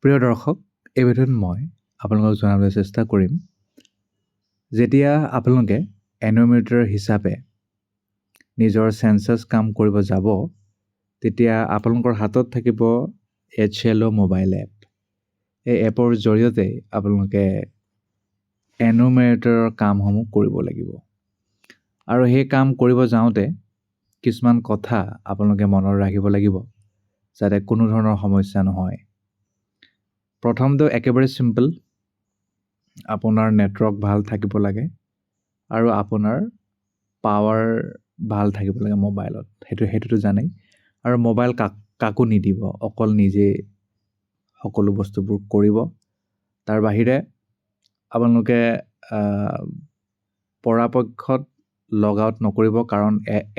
প্ৰিয় দৰ্শক, এই ভিডিঅ'ত মই আপোনালোকক জনাবলৈ চেষ্টা কৰিম যেতিয়া আপোনালোকে এনোমিটাৰ হিচাপে নিজৰ সেন্সাছ কাম কৰিব যাব তেতিয়া আপোনালোকৰ হাতত থাকিব HLO মোবাইল এপ। এই এপৰ জৰিয়তে আপোনালোকে এনোমিটাৰৰ কামসমূহ কৰিব লাগিব আৰু সেই কাম কৰিব যাওঁতে কিছুমান কথা আপোনালোকে মনত ৰাখিব লাগিব যাতে কোনো ধৰণৰ সমস্যা নহয়। প্ৰথমটো একেবাৰে সিম্পল, আপোনাৰ নেটৱৰ্ক ভাল থাকিব লাগে আৰু আপোনাৰ পাৱাৰ ভাল থাকিব লাগে মোবাইলত, সেইটোতো জানেই। আৰু মোবাইল কাকো নিদিব, অকল নিজে সকলো বস্তুবোৰ কৰিব। তাৰ বাহিৰে আপোনালোকে পৰাপক্ষত লগ আউট নকৰিব, কাৰণ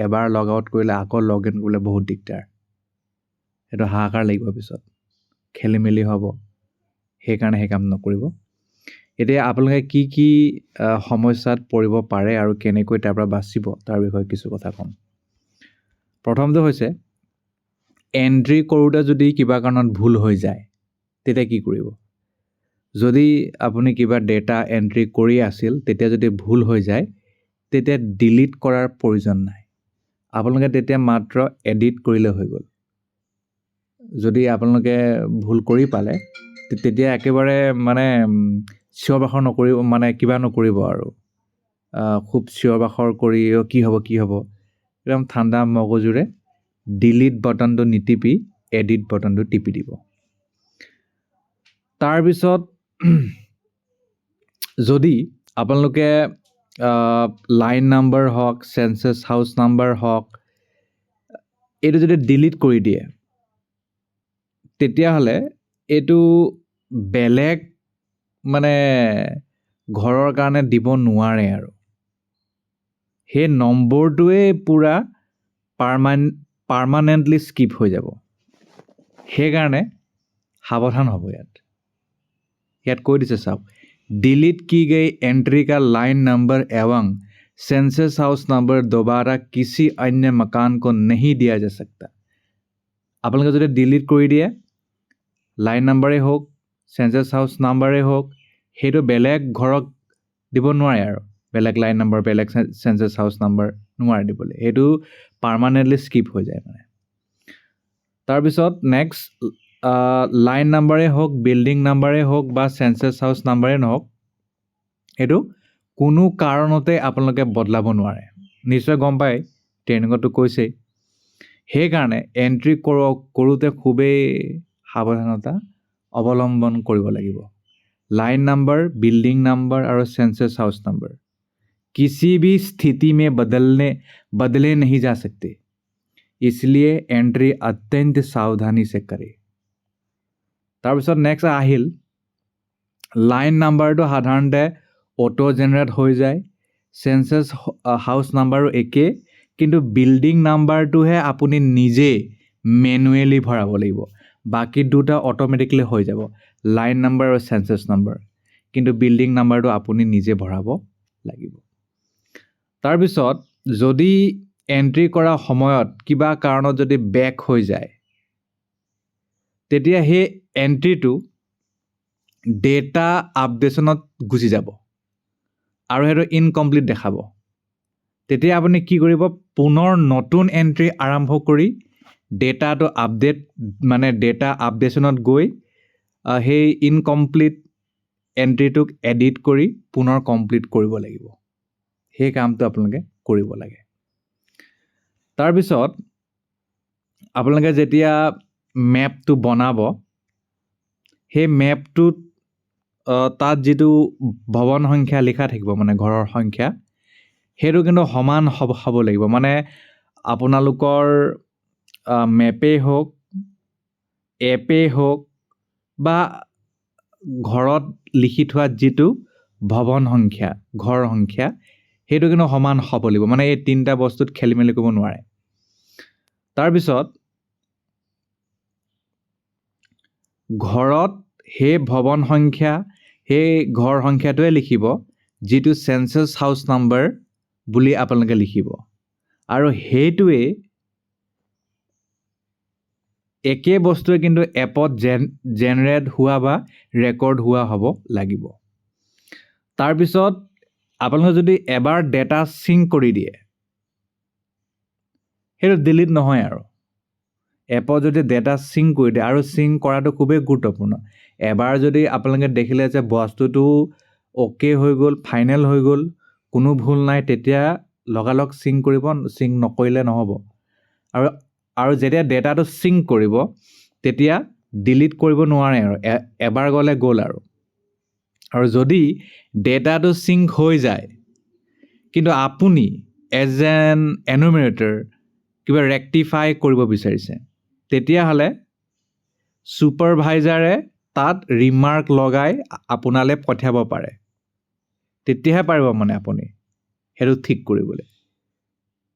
এবাৰ লগ আউট কৰিলে আকৌ লগ ইন কৰিলে বহুত দিগদাৰ, সেইটো হাহাকাৰ লাগিব, পিছত খেলি মেলি হ'ব। সেইকাৰণে সেই কাম নকৰিব। এতিয়া আপোনালোকে কি সমস্যাত পৰিব পাৰে আৰু কেনেকৈ তাৰ পৰা বাচিব তাৰ বিষয়ে কিছু কথা ক'ম। প্ৰথমটো হৈছে এণ্ট্ৰি কৰোঁতে যদি কিবা কাৰণত ভুল হৈ যায় তেতিয়া কি কৰিব। যদি আপুনি কিবা ডেটা এণ্ট্ৰি কৰি আছিল তেতিয়া যদি ভুল হৈ যায় তেতিয়া ডিলিট কৰাৰ প্ৰয়োজন নাই, আপোনালোকে তেতিয়া মাত্ৰ এডিট কৰিলে হৈ গ'ল। যদি আপোনালোকে ভুল কৰি পালে তেতিয়া একেবাৰে চিঞৰ বাখৰ নকৰিব, কিবা নকৰিব আৰু খুব চিঞৰ বাখৰ কৰি কি হ'ব একদম ঠাণ্ডা মগজুৰে ডিলিট বাটনটো নিটিপি এডিট বাটনটো টিপি দিব। তাৰপিছত যদি আপোনালোকে লাইন নাম্বাৰ হওক, সেন্সাছ হাউচ নাম্বাৰ হওক, এইটো যদি ডিলিট কৰি দিয়ে তেতিয়াহ'লে এইটো বেলেগ ঘৰৰ কাৰণে দিব নোৱাৰে আৰু সেই নম্বৰটোৱে পূৰা পাৰ্মানেণ্টলি স্কিপ হৈ যাব। সেইকাৰণে সাৱধান হ'ব। ইয়াত কৈ দিছে, চাওক, डिलीट की गई एंट्री का लाइन नंबर एवं सेंसस हाउस नंबर दोबारा किसी अन्य मकान को नहीं दिया जा सकता। আপোনালোকে যদি ডিলিট কৰি দিয়ে, লাইন নাম্বাৰেই হওক, সেন্সাছ হাউচ নাম্বাৰেই হওক, সেইটো বেলেগ ঘৰক দিব নোৱাৰে আৰু বেলেগ লাইন নাম্বাৰ, বেলেগ সেন্সাছ হাউচ নাম্বাৰ নোৱাৰে দিবলৈ, সেইটো পাৰ্মানেণ্টলি স্কিপ হৈ যায়। তাৰপিছত নেক্সট, লাইন নাম্বাৰেই হওক, বিল্ডিং নাম্বাৰেই হওক বা সেন্সাছ হাউচ নাম্বাৰেই নহওক, সেইটো কোনো কাৰণতে আপোনালোকে বদলাব নোৱাৰে। নিশ্চয় গম পায়, ট্ৰেইনিঙতো কৈছেই। সেইকাৰণে এণ্ট্ৰি কৰোঁতে খুবেই সাৱধানতা অৱলম্বন কৰিব লাগিব। লাইন নাম্বাৰ, বিল্ডিং নাম্বাৰ আৰু সেন্সাছ হাউচ নাম্বাৰ किसी भी स्थिति में बदले नहीं जा सकते, इसलिए एंट्री अत्यंत सावधानी से करे। তাৰপিছত নেক্সট আহিল, লাইন নাম্বাৰটো সাধাৰণতে অটো জেনেৰেট হৈ যায়, সেন্সাছ হাউচ নাম্বাৰো একে, কিন্তু বিল্ডিং নাম্বাৰটোহে আপুনি নিজে মেনুৱেলি ভৰাব লাগিব। বাকী দুটা অট'মেটিকলি হৈ যাব, লাইন নাম্বাৰ আৰু সেন্সাছ নাম্বাৰ, কিন্তু বিল্ডিং নাম্বাৰটো আপুনি নিজে ভৰাব লাগিব। তাৰপিছত যদি এণ্ট্ৰি কৰা সময়ত কিবা কাৰণত যদি বেক হৈ যায় তেতিয়া সেই এণ্ট্ৰিটো ডেটা আপডেশ্যনত গুচি যাব আৰু সেইটো ইনকমপ্লিট দেখাব। তেতিয়া আপুনি কি কৰিব, পুনৰ নতুন এণ্ট্ৰি আৰম্ভ কৰি ডেটাটো ডেটা আপডেশ্যনত গৈ সেই ইনকমপ্লিট এণ্ট্ৰিটোক এডিট কৰি পুনৰ কমপ্লিট কৰিব লাগিব। সেই কামটো আপোনালোকে কৰিব লাগে। তাৰপিছত আপোনালোকে যেতিয়া মেপটো বনাব, সেই মেপটোত তাত যিটো ভৱন সংখ্যা লিখা থাকিব, ঘৰৰ সংখ্যা, সেইটো কিন্তু সমান হ'ব লাগিব। আপোনালোকৰ মেপেই হওক, এপেই হওক বা ঘৰত লিখি থোৱা যিটো ভৱন সংখ্যা, ঘৰ সংখ্যা, সেইটো কিন্তু সমান হ'ব লাগিব। এই তিনিটা বস্তুত খেলি মেলি কৰিব নোৱাৰে। তাৰপিছত ঘৰত সেই ভৱন সংখ্যা, সেই ঘৰ সংখ্যাটোৱে লিখিব যিটো সেন্সাছ হাউচ নাম্বাৰ বুলি আপোনালোকে লিখিব, আৰু সেইটোৱে একে বস্তুৱে কিন্তু এপত জেনেৰেট হোৱা বা ৰেকৰ্ড হোৱা হ'ব লাগিব। তাৰপিছত আপোনালোকে যদি এবাৰ ডেটা সিঙ্ক কৰি দিয়ে সেইটো ডিলিট নহয় আৰু। এপত যদি ডেটা সিঙ্ক কৰি দিয়ে, আৰু সিঙ্ক কৰাটো খুবেই গুৰুত্বপূৰ্ণ। এবাৰ যদি আপোনালোকে দেখিলে যে বস্তুটো অ'কে হৈ গ'ল, ফাইনেল হৈ গ'ল, কোনো ভুল নাই, তেতিয়া লগালগ সিঙ্ক কৰিব, সিঙ্ক নকৰিলে নহ'ব। আৰু যেতিয়া ডেটাটো সিঙ্ক কৰিব তেতিয়া ডিলিট কৰিব নোৱাৰে আৰু, এবাৰ গ'লে গ'ল আৰু যদি ডেটাটো সিঙ্ক হৈ যায় কিন্তু আপুনি এজ এন এনুমেৰেটৰ কিবা ৰেক্টিফাই কৰিব বিচাৰিছে, তেতিয়াহ'লে ছুপাৰভাইজাৰে তাত ৰিমাৰ্ক লগাই আপোনালৈ পঠিয়াব পাৰে। তেতিয়াহে পাৰিব মানে আপুনি সেইটো ঠিক কৰিবলৈ।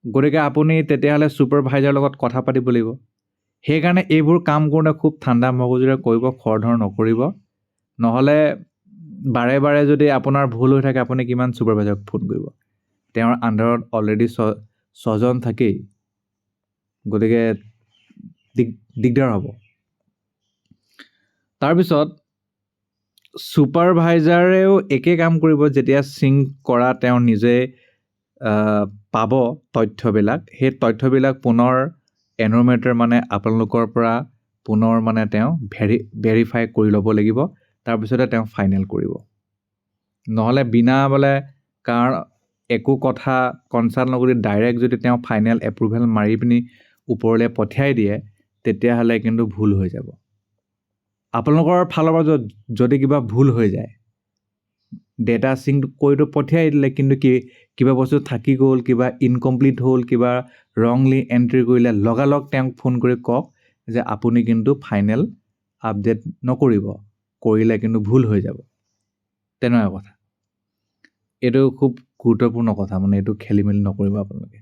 গতিকে আপুনি তেতিয়াহ'লে ছুপাৰভাইজাৰৰ লগত কথা পাতিব লাগিব। সেইকাৰণে এইবোৰ কাম কৰোঁতে খুব ঠাণ্ডা মগজুৰে কৰিব, খৰধৰ নকৰিব। নহ'লে বাৰে বাৰে যদি আপোনাৰ ভুল হৈ থাকে, আপুনি কিমান ছুপাৰভাইজাৰক ফোন কৰিব? তেওঁৰ আণ্ডাৰত অলৰেডি 6জন থাকেই, গতিকে দিগদাৰ হ'ব। তাৰপিছত ছুপাৰভাইজাৰেও একে কাম কৰিব। যেতিয়া সিঙ্ক কৰা তেওঁ নিজে পাব তথ্যবিলাক, সেই তথ্যবিলাক পুনৰ এনুমেৰেটৰ মানে আপোনালোকৰ পৰা পুনৰ মানে তেওঁ ভেৰিফাই কৰি ল'ব লাগিব। তাৰপিছতে তেওঁ ফাইনেল কৰিব। নহ'লে বিনা বোলে কাৰণ একো কথা কনচাল্ট নকৰি ডাইৰেক্ট যদি তেওঁ ফাইনেল এপ্ৰুভেল মাৰি পিনি ওপৰলৈ পঠিয়াই দিয়ে, তেতিয়াহ'লে কিন্তু ভুল হৈ যাব। আপোনালোকৰ ফালৰ পৰা যদি কিবা ভুল হৈ যায়, ডেটা সিঙ্ক কৰিতো পঠিয়াই দিলে, কিন্তু কিবা বস্তু থাকি গ'ল, কিবা ইনকমপ্লিট হ'ল, কিবা ৰংলি এণ্ট্ৰি কৰিলে, লগালগ তেওঁক ফোন কৰি কওক যে আপুনি কিন্তু ফাইনেল আপডেট নকৰিব, কৰিলে কিন্তু ভুল হৈ যাব। তেনেকুৱা কথা। এইটো খুব গুৰুত্বপূৰ্ণ কথা, মানে এইটো খেলি মেলি নকৰিব আপোনালোকে।